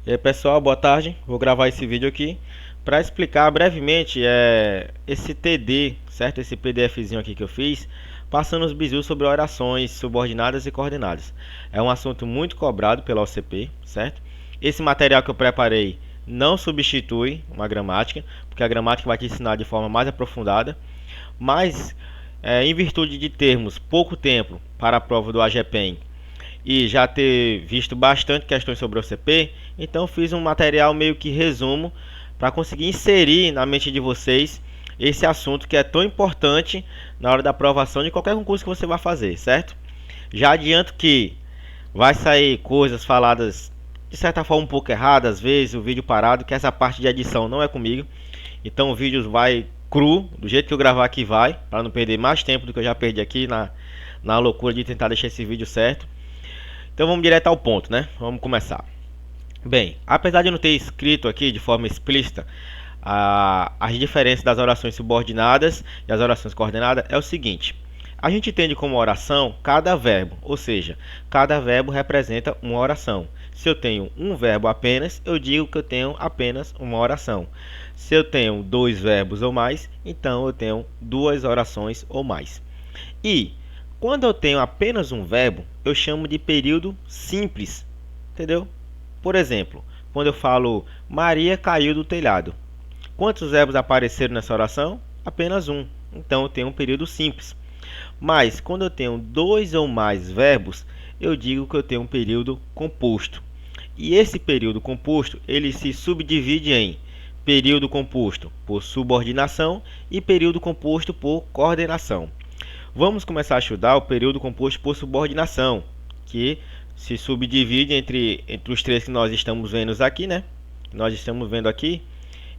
E aí pessoal, boa tarde. Vou gravar esse vídeo aqui para explicar brevemente esse TD, certo? Esse PDFzinho aqui que eu fiz, passando os bizus sobre orações subordinadas e coordenadas. É um assunto muito cobrado pela OCP, certo? Esse material que eu preparei não substitui uma gramática, porque a gramática vai te ensinar de forma mais aprofundada, mas em virtude de termos pouco tempo para a prova do AGPEM e já ter visto bastante questões sobre o OCP, então fiz um material meio que resumo para conseguir inserir na mente de vocês esse assunto que é tão importante na hora da aprovação de qualquer concurso que você vai fazer, certo? Já adianto que vai sair coisas faladas de certa forma um pouco erradas, às vezes o vídeo parado, que essa parte de edição não é comigo, então o vídeo vai cru, do jeito que eu gravar aqui vai, para não perder mais tempo do que eu já perdi aqui na loucura de tentar deixar esse vídeo certo. Então vamos direto ao ponto, né? Vamos começar. Bem, apesar de eu não ter escrito aqui de forma explícita as diferenças das orações subordinadas e as orações coordenadas, é o seguinte: a gente entende como oração cada verbo, ou seja, cada verbo representa uma oração. Se eu tenho um verbo apenas, eu digo que eu tenho apenas uma oração. Se eu tenho dois verbos ou mais, então eu tenho duas orações ou mais. E quando eu tenho apenas um verbo, eu chamo de período simples, entendeu? Por exemplo, quando eu falo Maria caiu do telhado. Quantos verbos apareceram nessa oração? Apenas um. Então eu tenho um período simples. Mas quando eu tenho dois ou mais verbos, eu digo que eu tenho um período composto. E esse período composto, ele se subdivide em período composto por subordinação e período composto por coordenação. Vamos começar a estudar o período composto por subordinação, que se subdivide entre os três que nós estamos vendo aqui, né? Nós estamos vendo aqui,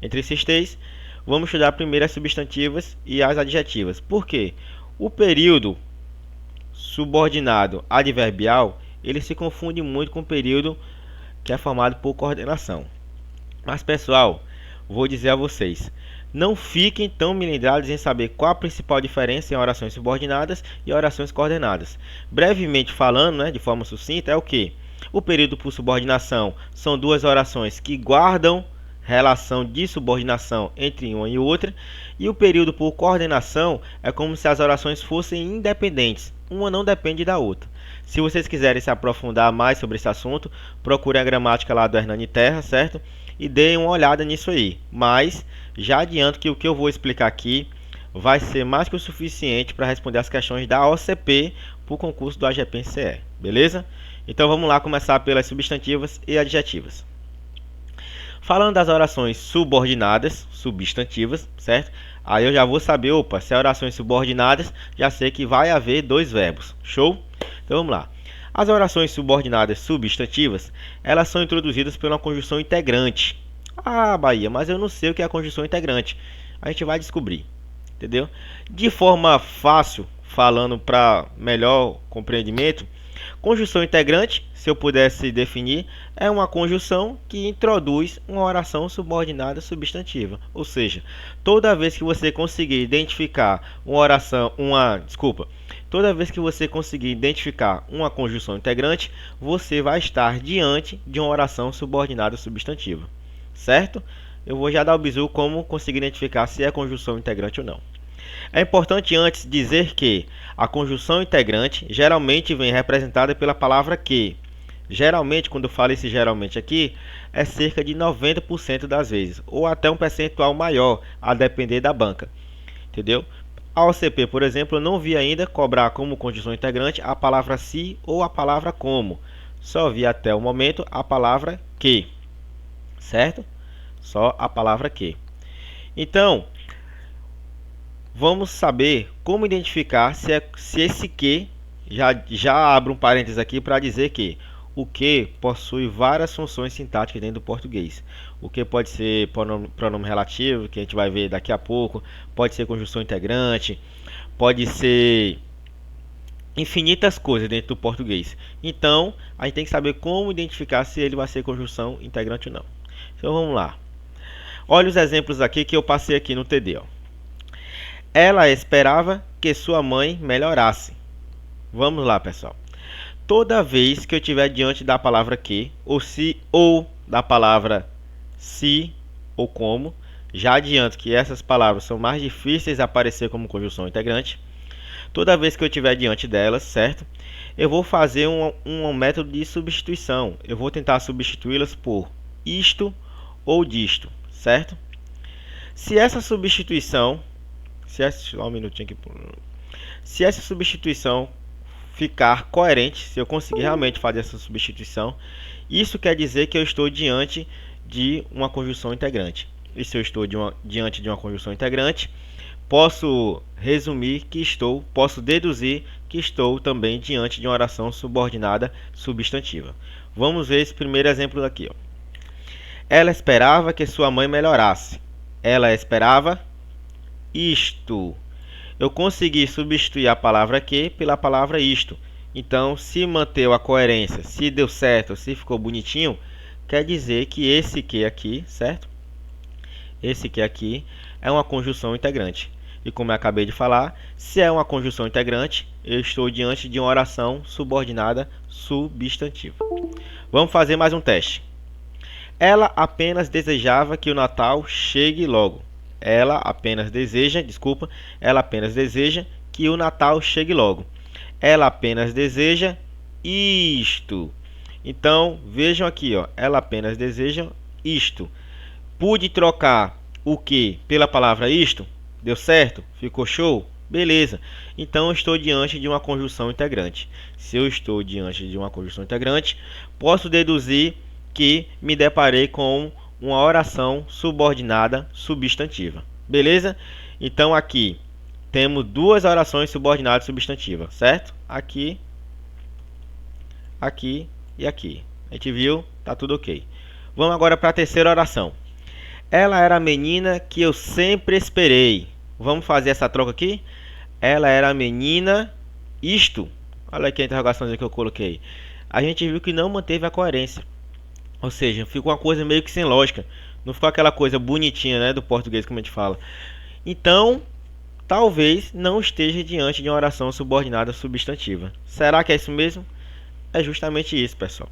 entre esses três, vamos estudar primeiro as substantivas e as adjetivas. Por quê? O período subordinado adverbial, ele se confunde muito com o período que é formado por coordenação. Mas, pessoal, vou dizer a vocês, não fiquem tão melindrados em saber qual a principal diferença em orações subordinadas e orações coordenadas. Brevemente falando, né, de forma sucinta, é o que? O período por subordinação são duas orações que guardam relação de subordinação entre uma e outra, e o período por coordenação é como se as orações fossem independentes, uma não depende da outra. Se vocês quiserem se aprofundar mais sobre esse assunto, procurem a gramática lá do Hernani Terra, certo? E deem uma olhada nisso aí. Mas já adianto que o que eu vou explicar aqui vai ser mais que o suficiente para responder as questões da OCP para o concurso do AGPEM-CE, beleza? Então vamos lá começar pelas substantivas e adjetivas. Falando das orações subordinadas, substantivas, certo? Aí eu já vou saber, opa, se é orações subordinadas, já sei que vai haver dois verbos. Show? Então vamos lá. As orações subordinadas substantivas, elas são introduzidas pela conjunção integrante. Ah, Bahia, mas eu não sei o que é a conjunção integrante. A gente vai descobrir, entendeu? De forma fácil, falando para melhor compreendimento, conjunção integrante, se eu pudesse definir, é uma conjunção que introduz uma oração subordinada substantiva. Ou seja, toda vez que você conseguir identificar toda vez que você conseguir identificar uma conjunção integrante, você vai estar diante de uma oração subordinada substantiva. Certo? Eu vou já dar o bizu como conseguir identificar se é conjunção integrante ou não. É importante antes dizer que a conjunção integrante geralmente vem representada pela palavra que. Geralmente, quando eu falo esse geralmente aqui, é cerca de 90% das vezes, ou até um percentual maior, a depender da banca. Entendeu? A OCP, por exemplo, eu não vi ainda cobrar como conjunção integrante a palavra se ou a palavra como. Só vi até o momento a palavra que. Certo? Só a palavra que. Então, vamos saber como identificar se esse que, já abro um parênteses aqui para dizer que o que possui várias funções sintáticas dentro do português. O que pode ser pronome relativo, que a gente vai ver daqui a pouco, pode ser conjunção integrante, pode ser infinitas coisas dentro do português. Então, a gente tem que saber como identificar se ele vai ser conjunção integrante ou não. Então, vamos lá. Olha os exemplos aqui que eu passei aqui no TD, ó. Ela esperava que sua mãe melhorasse. Vamos lá, pessoal. Toda vez que eu estiver diante da palavra que, ou se, ou da palavra se, ou como, já adianto que essas palavras são mais difíceis de aparecer como conjunção integrante. Toda vez que eu estiver diante delas, certo? Eu vou fazer um método de substituição. Eu vou tentar substituí-las por isto ou disto, certo? Se essa substituição, só um minutinho aqui. Se essa substituição ficar coerente, se eu conseguir realmente fazer essa substituição, isso quer dizer que eu estou diante de uma conjunção integrante. E se eu estou diante de uma conjunção integrante, posso deduzir que estou também diante de uma oração subordinada substantiva. Vamos ver esse primeiro exemplo aqui. Ó. Ela esperava que sua mãe melhorasse. Ela esperava isto. Eu consegui substituir a palavra que pela palavra isto. Então, se manteve a coerência, se deu certo, se ficou bonitinho, quer dizer que esse que aqui, certo? Esse que aqui é uma conjunção integrante. E como eu acabei de falar, se é uma conjunção integrante, eu estou diante de uma oração subordinada substantiva. Vamos fazer mais um teste. Ela apenas desejava que o Natal chegue logo. Ela apenas deseja que o Natal chegue logo. Ela apenas deseja isto. Então, vejam aqui, ó, ela apenas deseja isto. Pude trocar o que pela palavra isto? Deu certo? Ficou show? Beleza. Então, eu estou diante de uma conjunção integrante. Se eu estou diante de uma conjunção integrante, posso deduzir que me deparei com uma oração subordinada substantiva. Beleza? Então, aqui temos duas orações subordinadas substantivas, certo? Aqui, aqui e aqui. A gente viu? Tá tudo ok. Vamos agora para a terceira oração. Ela era a menina que eu sempre esperei. Vamos fazer essa troca aqui? Ela era a menina isto. Olha aqui a interrogação que eu coloquei. A gente viu que não manteve a coerência. Ou seja, ficou uma coisa meio que sem lógica. Não ficou aquela coisa bonitinha, né, do português como a gente fala. Então, talvez não esteja diante de uma oração subordinada substantiva. Será que é isso mesmo? É justamente isso, pessoal.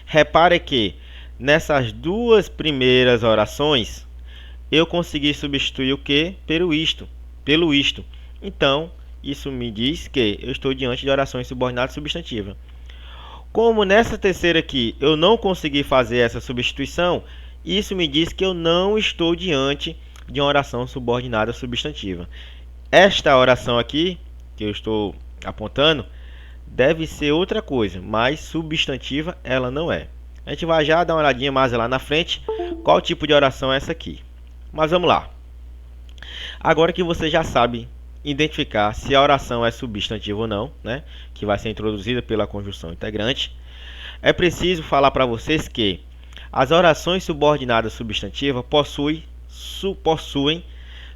Repare que nessas duas primeiras orações, eu consegui substituir o que pelo isto. Então, isso me diz que eu estou diante de orações subordinadas substantivas. Como nessa terceira aqui eu não consegui fazer essa substituição, isso me diz que eu não estou diante de uma oração subordinada substantiva. Esta oração aqui, que eu estou apontando, deve ser outra coisa, mas substantiva ela não é. A gente vai já dar uma olhadinha mais lá na frente qual tipo de oração é essa aqui. Mas vamos lá. Agora que você já sabe identificar se a oração é substantiva ou não, né, que vai ser introduzida pela conjunção integrante, é preciso falar para vocês que as orações subordinadas substantivas possuem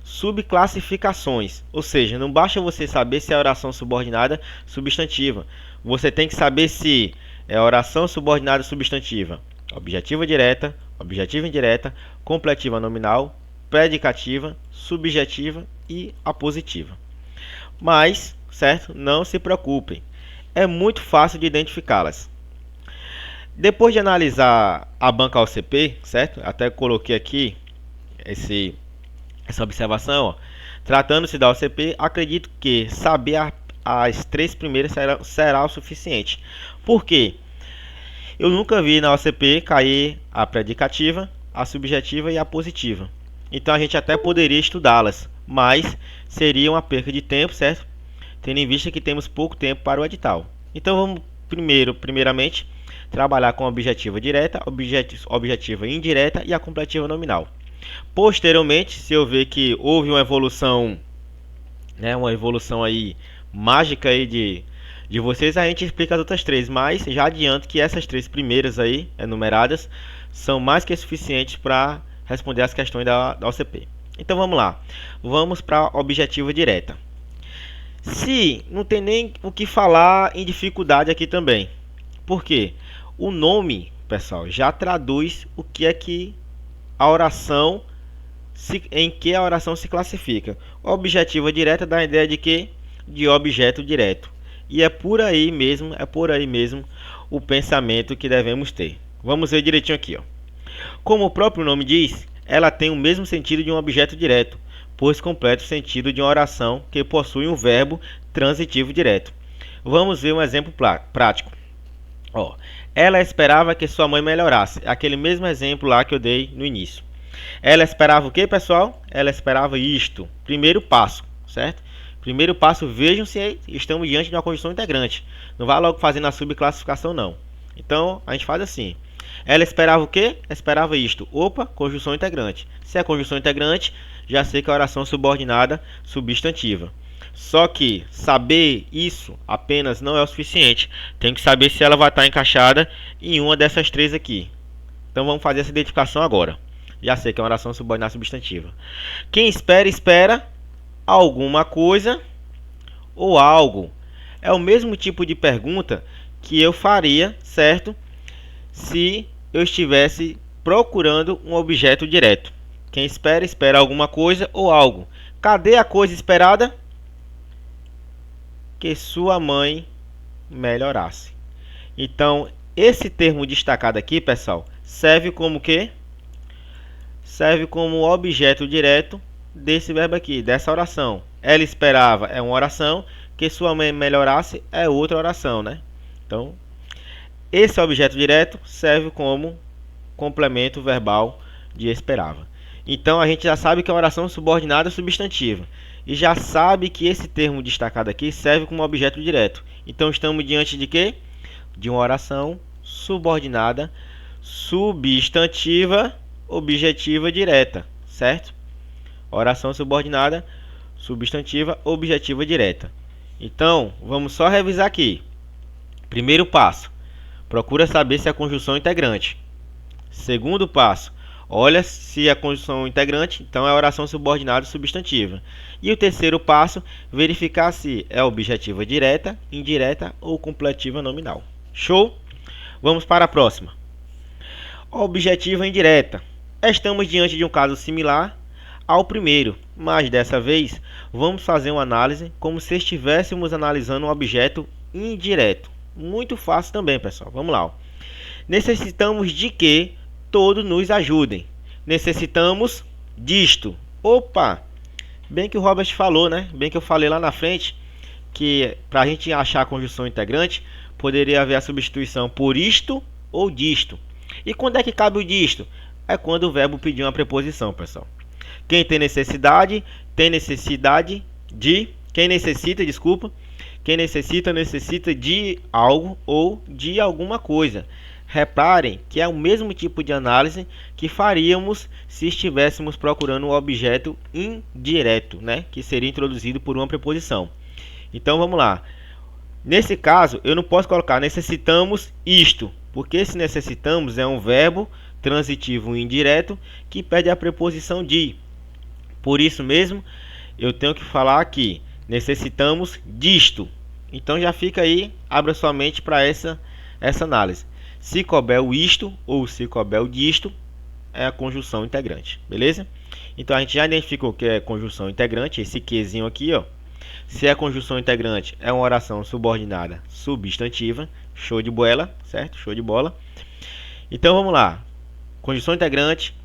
subclassificações, ou seja, não basta você saber se é oração subordinada substantiva, você tem que saber se é oração subordinada substantiva objetiva direta, objetiva indireta, completiva nominal, predicativa, subjetiva e apositiva. Mas, certo? Não se preocupem, é muito fácil de identificá-las. Depois de analisar a banca OCP, certo? Até coloquei aqui essa observação, ó. Tratando-se da OCP, acredito que saber as três primeiras será o suficiente. Por quê? Eu nunca vi na OCP cair a predicativa, a subjetiva e a positiva. Então a gente até poderia estudá-las, mas seria uma perca de tempo, certo? Tendo em vista que temos pouco tempo para o edital. Então vamos primeiramente trabalhar com a objetiva direta, objetiva indireta e a completiva nominal. Posteriormente, se eu ver que houve uma evolução, né, uma evolução aí mágica aí de vocês, a gente explica as outras três, mas já adianto que essas três primeiras aí enumeradas são mais que suficientes para responder as questões da OCP. Então vamos lá, vamos para a objetiva direta. Se não tem nem o que falar em dificuldade aqui também, porque o nome, pessoal, já traduz o que é que a oração em que a oração se classifica. A objetiva direta dá a ideia de que de objeto direto E é por aí mesmo o pensamento que devemos ter. Vamos ver direitinho aqui, ó. Como o próprio nome diz, ela tem o mesmo sentido de um objeto direto, pois completa o sentido de uma oração que possui um verbo transitivo direto. Vamos ver um exemplo prático. Ó, ela esperava que sua mãe melhorasse. Aquele mesmo exemplo lá que eu dei no início. Ela esperava o que, pessoal? Ela esperava isto. Primeiro passo, certo? Primeiro passo, vejam se estamos diante de uma conjunção integrante. Não vá logo fazendo a subclassificação, não. Então, a gente faz assim. Ela esperava o quê? Esperava isto. Opa, conjunção integrante. Se é conjunção integrante, já sei que é a oração subordinada substantiva. Só que saber isso apenas não é o suficiente. Tem que saber se ela vai estar encaixada em uma dessas três aqui. Então vamos fazer essa identificação agora. Já sei que é uma oração subordinada substantiva. Quem espera, espera alguma coisa ou algo. É o mesmo tipo de pergunta que eu faria, certo? Se eu estivesse procurando um objeto direto. Quem espera, espera alguma coisa ou algo. Cadê a coisa esperada? Que sua mãe melhorasse. Então, esse termo destacado aqui, pessoal, serve como quê? Serve como objeto direto desse verbo aqui, dessa oração. Ela esperava é uma oração, que sua mãe melhorasse é outra oração, né? Então, esse objeto direto serve como complemento verbal de esperava. Então, a gente já sabe que é uma oração subordinada substantiva. E já sabe que esse termo destacado aqui serve como objeto direto. Então, estamos diante de quê? De uma oração subordinada substantiva objetiva direta, certo? Oração subordinada substantiva objetiva direta. Então, vamos só revisar aqui. Primeiro passo, procura saber se é a conjunção integrante. Segundo passo, olha se a conjunção integrante, então é a oração subordinada substantiva. E o terceiro passo, verificar se é objetiva direta, indireta ou completiva nominal. Show? Vamos para a próxima. Objetiva indireta. Estamos diante de um caso similar ao primeiro, mas dessa vez vamos fazer uma análise como se estivéssemos analisando um objeto indireto. Muito fácil também, pessoal. Vamos lá. Necessitamos de que todos nos ajudem. Necessitamos disto. Opa! Bem que o Robert falou, né? Bem que eu falei lá na frente que para a gente achar a conjunção integrante poderia haver a substituição por isto ou disto. E quando é que cabe o disto? É quando o verbo pedir uma preposição, pessoal. Quem tem necessidade de... Quem necessita, desculpa. Quem necessita de algo ou de alguma coisa. Reparem que é o mesmo tipo de análise que faríamos se estivéssemos procurando um objeto indireto, né? Que seria introduzido por uma preposição. Então vamos lá. Nesse caso, eu não posso colocar necessitamos isto, porque esse necessitamos é um verbo transitivo indireto que pede a preposição de. Por isso mesmo, eu tenho que falar aqui, necessitamos disto. Então já fica aí, abra sua mente para essa análise. Se couber o isto ou se couber o disto, é a conjunção integrante, beleza? Então a gente já identificou que é conjunção integrante, esse quezinho aqui, ó. Se é conjunção integrante, é uma oração subordinada substantiva. Show de bola, certo? Show de bola. Então vamos lá. Conjunção integrante,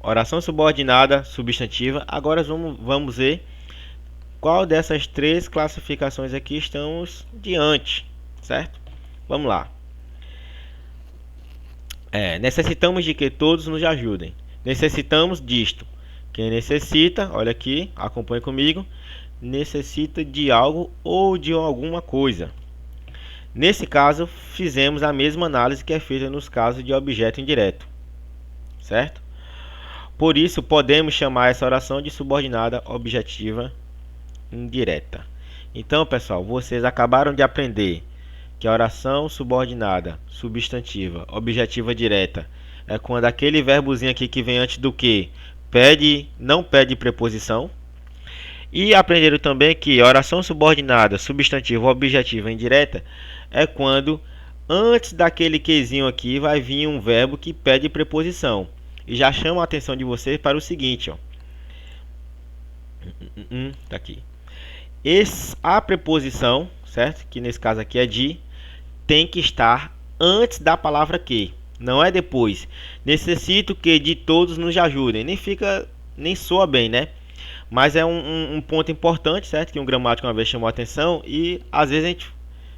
oração subordinada substantiva. Agora vamos ver qual dessas três classificações aqui estamos diante, certo? Vamos lá. Necessitamos de que todos nos ajudem. Necessitamos disto. Quem necessita, olha aqui, acompanhe comigo. Necessita de algo ou de alguma coisa. Nesse caso, fizemos a mesma análise que é feita nos casos de objeto indireto, certo? Por isso, podemos chamar essa oração de subordinada objetiva indireta. Então, pessoal, vocês acabaram de aprender que a oração subordinada substantiva objetiva direta é quando aquele verbozinho aqui que vem antes do que não pede preposição. E aprenderam também que a oração subordinada substantiva objetiva indireta é quando antes daquele quezinho aqui vai vir um verbo que pede preposição. E já chamo a atenção de vocês para o seguinte, ó. Tá aqui. A preposição, certo? Que nesse caso aqui é de, tem que estar antes da palavra que, não é depois. Necessito que de todos nos ajudem. Nem soa bem, né? Mas é um ponto importante, certo? Que um gramático uma vez chamou a atenção e às vezes a gente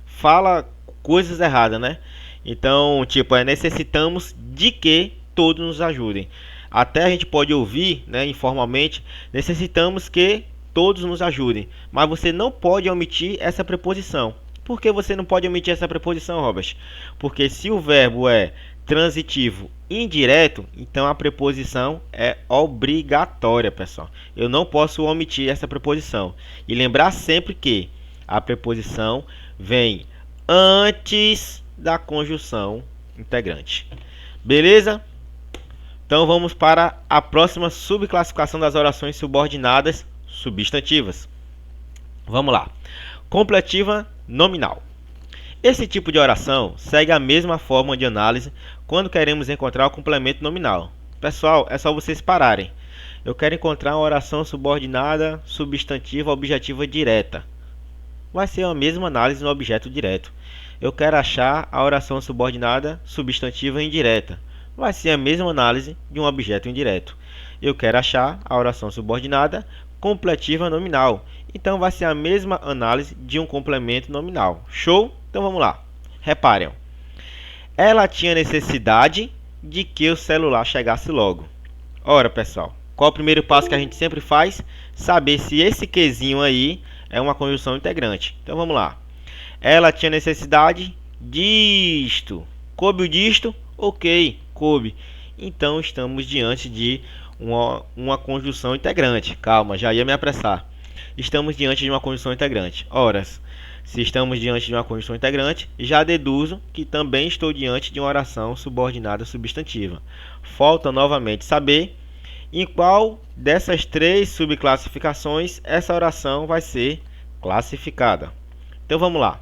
fala coisas erradas, né? Então, tipo, necessitamos de que todos nos ajudem. Até a gente pode ouvir, né, informalmente, necessitamos que todos nos ajudem. Mas você não pode omitir essa preposição. Por que você não pode omitir essa preposição, Robert? Porque se o verbo é transitivo indireto, então a preposição é obrigatória, pessoal. Eu não posso omitir essa preposição. E lembrar sempre que a preposição vem antes da conjunção integrante. Beleza? Então vamos para a próxima subclassificação das orações subordinadas substantivas. Vamos lá. Completiva nominal. Esse tipo de oração segue a mesma forma de análise quando queremos encontrar o complemento nominal. Pessoal, é só vocês pararem. Eu quero encontrar uma oração subordinada substantiva objetiva direta. Vai ser a mesma análise no objeto direto. Eu quero achar a oração subordinada substantiva indireta. Vai ser a mesma análise de um objeto indireto. Eu quero achar a oração subordinada completiva nominal. Então vai ser a mesma análise de um complemento nominal. Show? Então vamos lá. Reparem. Ela tinha necessidade de que o celular chegasse logo. Ora, pessoal, qual é o primeiro passo que a gente sempre faz? Saber se esse quezinho aí é uma conjunção integrante. Então vamos lá. Ela tinha necessidade disto. Coube o disto? Ok, coube. Então estamos diante de uma conjunção integrante. Calma, já ia me apressar. Estamos diante de uma conjunção integrante. Ora, se estamos diante de uma conjunção integrante, já deduzo que também estou diante de uma oração subordinada substantiva. Falta novamente saber em qual dessas três subclassificações essa oração vai ser classificada. Então vamos lá.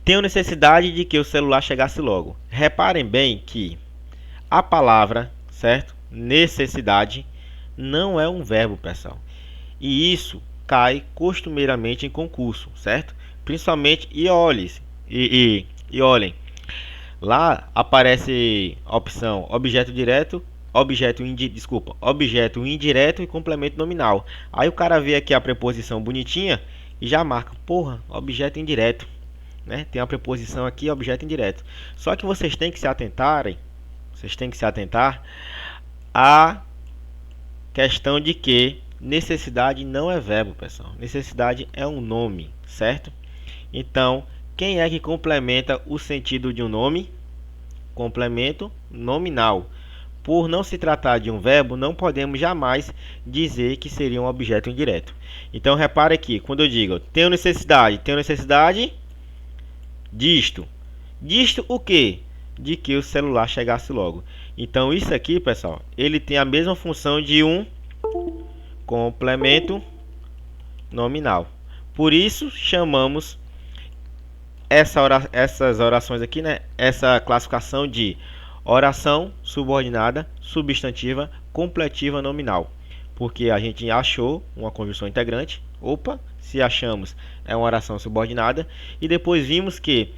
Tenho necessidade de que o celular chegasse logo. Reparem bem que a palavra, certo? Necessidade não é um verbo, pessoal. E isso cai costumeiramente em concurso, certo? Principalmente e olhem. Lá aparece a opção objeto direto, objeto indireto e complemento nominal. Aí o cara vê aqui a preposição bonitinha e já marca, porra, objeto indireto, né? Tem a preposição aqui, objeto indireto. Só que vocês têm que se atentar à questão de que necessidade não é verbo, pessoal. Necessidade é um nome, certo? Então, quem é que complementa o sentido de um nome? Complemento nominal. Por não se tratar de um verbo, não podemos jamais dizer que seria um objeto indireto. Então, repare aqui, quando eu digo tenho necessidade disto. Disto o quê? De que o celular chegasse logo. Então, isso aqui, pessoal, ele tem a mesma função de um complemento nominal. Por isso, chamamos essas orações aqui, né? Essa classificação de oração subordinada substantiva completiva nominal. Porque a gente achou uma conjunção integrante. Opa, se achamos, é uma oração subordinada. E depois vimos que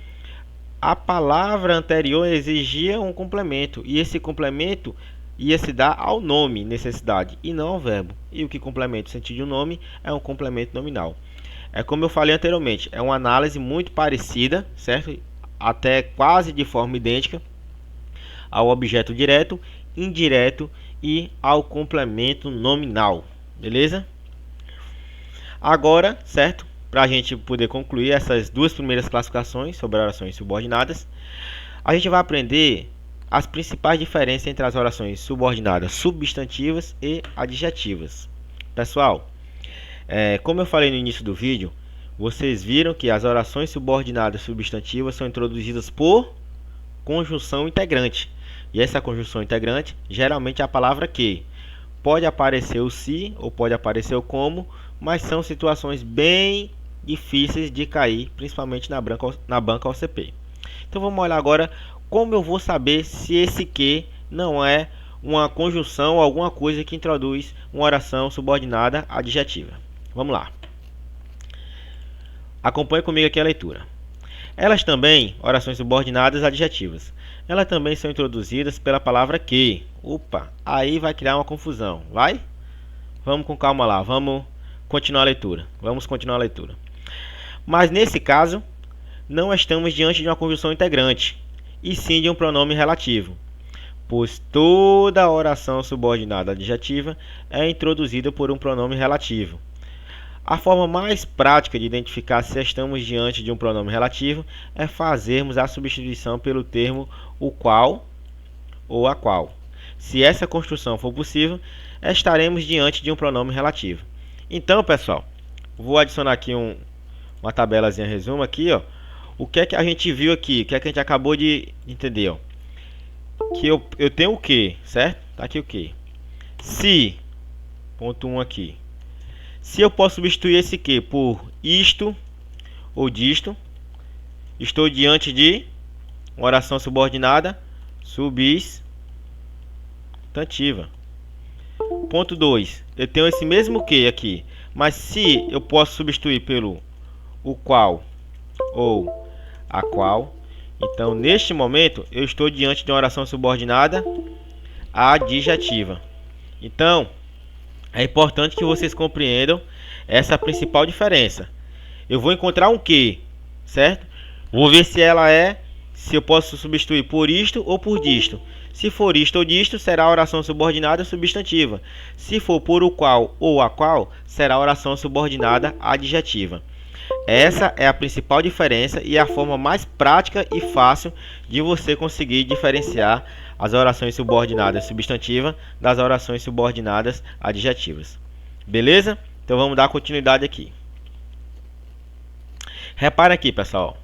a palavra anterior exigia um complemento. E esse complemento ia se dar ao nome necessidade e não ao verbo. E o que complementa o sentido de um nome é um complemento nominal. É como eu falei anteriormente, é uma análise muito parecida, certo? Até quase de forma idêntica ao objeto direto, indireto e ao complemento nominal. Beleza? Agora, certo? Para a gente poder concluir essas duas primeiras classificações sobre orações subordinadas, a gente vai aprender as principais diferenças entre as orações subordinadas substantivas e adjetivas. Pessoal, como eu falei no início do vídeo, vocês viram que as orações subordinadas substantivas são introduzidas por conjunção integrante. E essa conjunção integrante geralmente é a palavra que. Pode aparecer o se ou pode aparecer o como, mas são situações bem difíceis de cair, principalmente na banca OCP. Então vamos olhar agora como eu vou saber se esse que não é uma conjunção ou alguma coisa que introduz uma oração subordinada adjetiva. Vamos lá. Acompanhe comigo aqui a leitura. Elas também, orações subordinadas adjetivas, elas também são introduzidas pela palavra que. Opa, aí vai criar uma confusão, vai? Vamos com calma lá, vamos continuar a leitura. Mas nesse caso, não estamos diante de uma conjunção integrante, e sim de um pronome relativo, pois toda oração subordinada adjetiva é introduzida por um pronome relativo. A forma mais prática de identificar se estamos diante de um pronome relativo é fazermos a substituição pelo termo o qual ou a qual. Se essa construção for possível, estaremos diante de um pronome relativo. Então, pessoal, vou adicionar aqui uma tabelazinha resumo aqui, ó. O que é que a gente viu aqui? O que é que a gente acabou de entender, ó? Que eu tenho o que, certo? Tá aqui o que. Se, ponto 1 aqui. Se eu posso substituir esse que por isto ou disto, estou diante de uma oração subordinada substantiva. Ponto 2. Eu tenho esse mesmo que aqui, mas se eu posso substituir pelo o qual ou a qual, então neste momento eu estou diante de uma oração subordinada adjetiva. Então, é importante que vocês compreendam essa principal diferença. Eu vou encontrar um que, certo? Vou ver se eu posso substituir por isto ou por disto. Se for isto ou disto, será a oração subordinada substantiva. Se for por o qual ou a qual, será a oração subordinada adjetiva. Essa é a principal diferença e a forma mais prática e fácil de você conseguir diferenciar as orações subordinadas substantivas das orações subordinadas adjetivas. Beleza? Então vamos dar continuidade aqui. Repara aqui, pessoal.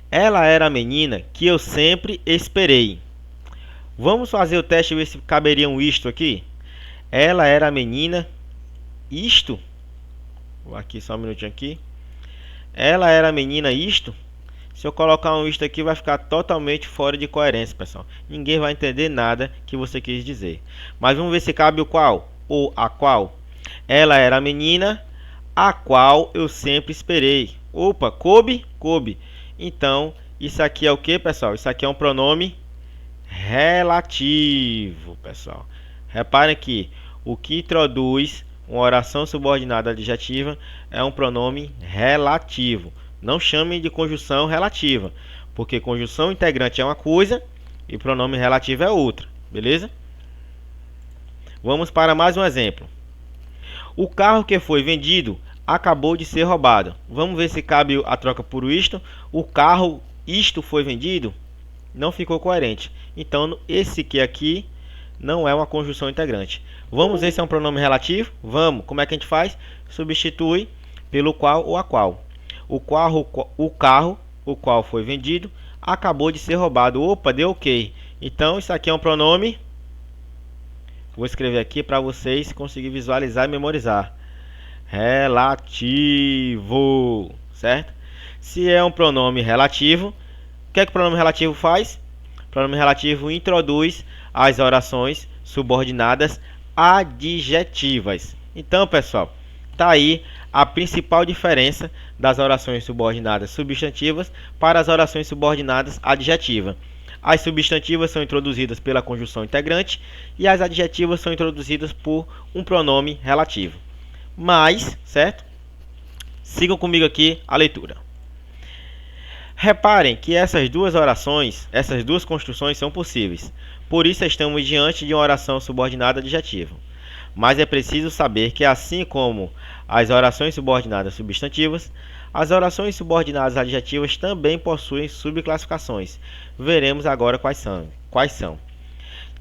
Ela era a menina que eu sempre esperei. Vamos fazer o teste e ver se caberia um isto aqui. Ela era a menina isto. Vou aqui só um minutinho aqui. Ela era a menina isto. Se eu colocar um isto aqui, vai ficar totalmente fora de coerência, pessoal. Ninguém vai entender nada que você quis dizer. Mas vamos ver se cabe o qual ou a qual. Ela era a menina a qual eu sempre esperei. Opa, coube? Coube. Então, isso aqui é o que, pessoal? Isso aqui é um pronome relativo, pessoal. Reparem que o que introduz uma oração subordinada adjetiva é um pronome relativo. Não chame de conjunção relativa, porque conjunção integrante é uma coisa e pronome relativo é outra, beleza? Vamos para mais um exemplo. O carro que foi vendido acabou de ser roubado. Vamos ver se cabe a troca por isto. O carro, isto foi vendido? Não ficou coerente. Então, esse que aqui não é uma conjunção integrante. Vamos ver se é um pronome relativo? Vamos. Como é que a gente faz? Substitui pelo qual ou a qual. O carro, o qual foi vendido, acabou de ser roubado. Opa, deu ok. Então, isso aqui é um pronome. Vou escrever aqui para vocês conseguirem visualizar e memorizar. Relativo, certo? Se é um pronome relativo, o que é que o pronome relativo faz? O pronome relativo introduz as orações subordinadas adjetivas. Então, pessoal, tá aí a principal diferença das orações subordinadas substantivas para as orações subordinadas adjetivas. As substantivas são introduzidas pela conjunção integrante e as adjetivas são introduzidas por um pronome relativo. Mas, certo? Sigam comigo aqui a leitura. Reparem que essas duas construções são possíveis. Por isso estamos diante de uma oração subordinada adjetiva. Mas é preciso saber que, assim como as orações subordinadas substantivas, as orações subordinadas adjetivas também possuem subclassificações. Veremos agora quais são.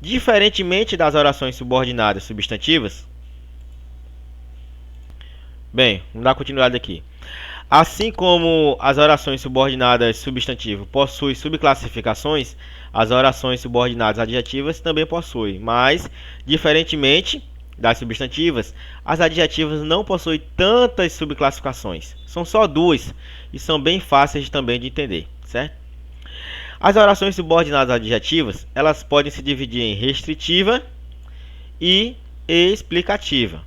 Diferentemente das orações subordinadas substantivas, bem, vamos dar continuidade aqui. Assim como as orações subordinadas substantivas possuem subclassificações, as orações subordinadas adjetivas também possuem, mas, diferentemente das substantivas, as adjetivas não possuem tantas subclassificações. São só duas e são bem fáceis também de entender, certo? As orações subordinadas adjetivas, elas podem se dividir em restritiva e explicativa.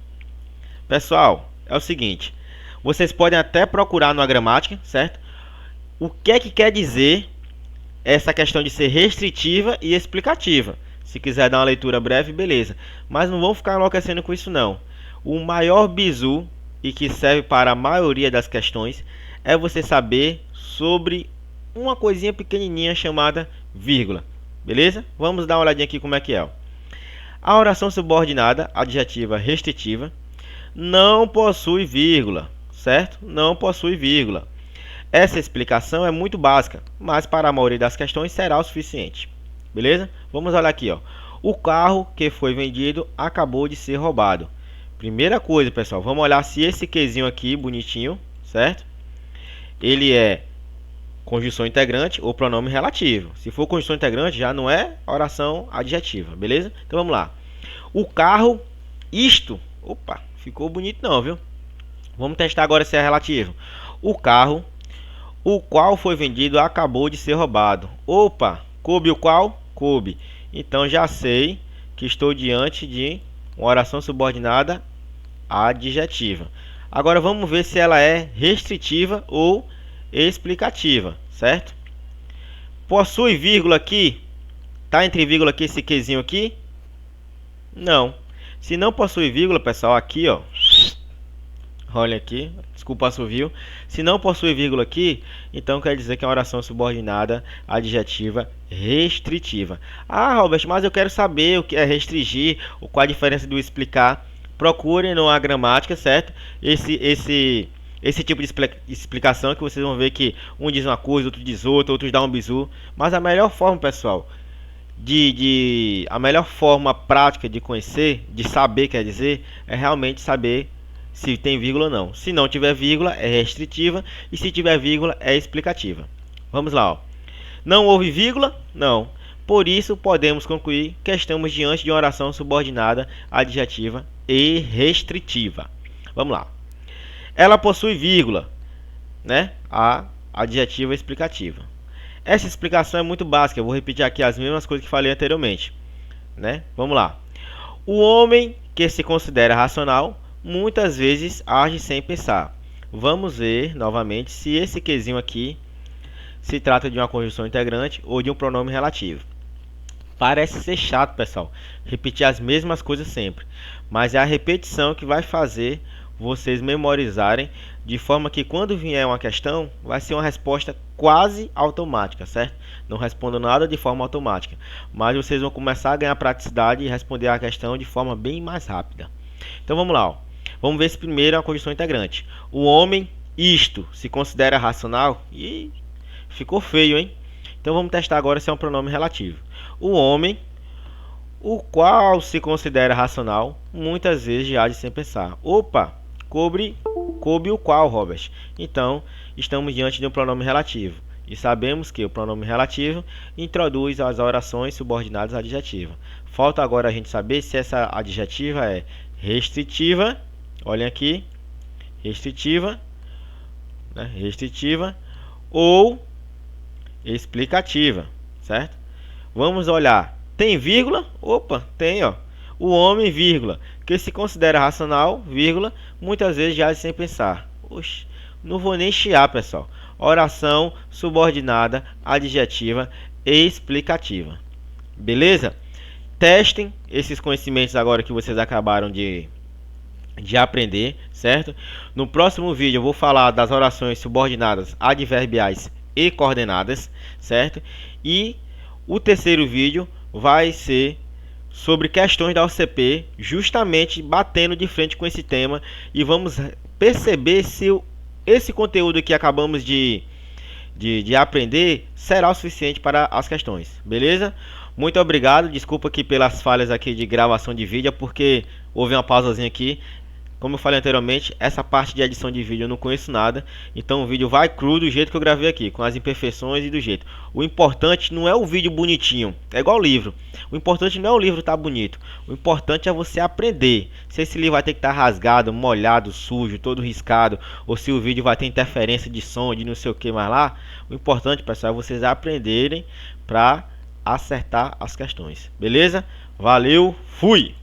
Pessoal, é o seguinte, Vocês podem até procurar na gramática, certo? O que é que quer dizer essa questão de ser restritiva e explicativa. Se quiser dar uma leitura breve, beleza. Mas não vão ficar enlouquecendo com isso não. O maior bizu, e que serve para a maioria das questões, é você saber sobre uma coisinha pequenininha chamada vírgula. Beleza? Vamos dar uma olhadinha aqui como é que é. A oração subordinada, adjetiva restritiva, não possui vírgula, certo? Não possui vírgula. Essa explicação é muito básica, mas para a maioria das questões será o suficiente. Beleza? Vamos olhar aqui, ó. O carro que foi vendido acabou de ser roubado. Primeira coisa, pessoal, vamos olhar se esse quezinho aqui, bonitinho, certo? Ele é conjunção integrante ou pronome relativo. Se for conjunção integrante, já não é oração adjetiva, beleza? Então vamos lá. O carro, isto, opa, ficou bonito não, viu? Vamos testar agora se é relativo. O carro, o qual foi vendido, acabou de ser roubado. Opa, coube o qual? Coube. Então já sei que estou diante de uma oração subordinada adjetiva. Agora vamos ver se ela é restritiva ou explicativa, certo? Possui vírgula aqui? Tá entre vírgula aqui esse quezinho aqui? Não. Se não possui vírgula, pessoal, aqui, ó. Olha aqui, desculpa assovio. Se não possui vírgula aqui, então quer dizer que é uma oração subordinada adjetiva restritiva. Ah, Robert, mas eu quero saber o que é restringir, qual a diferença do explicar. Procurem na gramática, certo? Esse tipo de explicação que vocês vão ver que um diz uma coisa, outro diz outra, outros dão um bizu. Mas a melhor forma, pessoal, a melhor forma prática de conhecer, de saber, quer dizer, é realmente saber se tem vírgula ou não. Se não tiver vírgula, é restritiva. E se tiver vírgula, é explicativa. Vamos lá, ó. Não houve vírgula? Não. Por isso, podemos concluir que estamos diante de uma oração subordinada adjetiva e restritiva. Vamos lá. Ela possui vírgula, né? A adjetiva explicativa. Essa explicação é muito básica. Eu vou repetir aqui as mesmas coisas que falei anteriormente, né? Vamos lá. O homem que se considera racional muitas vezes age sem pensar. Vamos ver novamente se esse quezinho aqui se trata de uma conjunção integrante ou de um pronome relativo. Parece ser chato, pessoal, repetir as mesmas coisas sempre, mas é a repetição que vai fazer vocês memorizarem, de forma que quando vier uma questão, vai ser uma resposta quase automática, certo? Não respondo nada de forma automática, mas vocês vão começar a ganhar praticidade e responder a questão de forma bem mais rápida. Então vamos lá, ó. Vamos ver se primeiro é uma conjunção integrante. O homem, isto, se considera racional? E ficou feio, hein? Então vamos testar agora se é um pronome relativo. O homem, o qual se considera racional, muitas vezes age sem pensar. Opa, coube o qual, Robert? Então, estamos diante de um pronome relativo. E sabemos que o pronome relativo introduz as orações subordinadas adjetivas. Falta agora a gente saber se essa adjetiva é restritiva, olhem aqui, restritiva, né? Restritiva ou explicativa, certo? Vamos olhar, tem vírgula? Opa, tem, ó. O homem, vírgula, que se considera racional, vírgula, muitas vezes já sem pensar. Oxe, não vou nem chiar, pessoal. Oração subordinada adjetiva explicativa. Beleza? Testem esses conhecimentos agora que vocês acabaram de aprender, certo? No próximo vídeo eu vou falar das orações subordinadas adverbiais e coordenadas, certo? E o terceiro vídeo vai ser sobre questões da OCP, justamente batendo de frente com esse tema, e vamos perceber se esse conteúdo que acabamos de aprender será o suficiente para as questões, beleza? Muito obrigado, desculpa aqui pelas falhas aqui de gravação de vídeo, porque houve uma pausazinha aqui. Como eu falei anteriormente, essa parte de edição de vídeo eu não conheço nada, então o vídeo vai cru do jeito que eu gravei aqui, com as imperfeições e do jeito. O importante não é o vídeo bonitinho, é igual o livro. O importante não é o livro estar bonito, o importante é você aprender. Se esse livro vai ter que estar rasgado, molhado, sujo, todo riscado, ou se o vídeo vai ter interferência de som, de não sei o que mais lá, o importante, pessoal, é vocês aprenderem para acertar as questões. Beleza? Valeu, fui!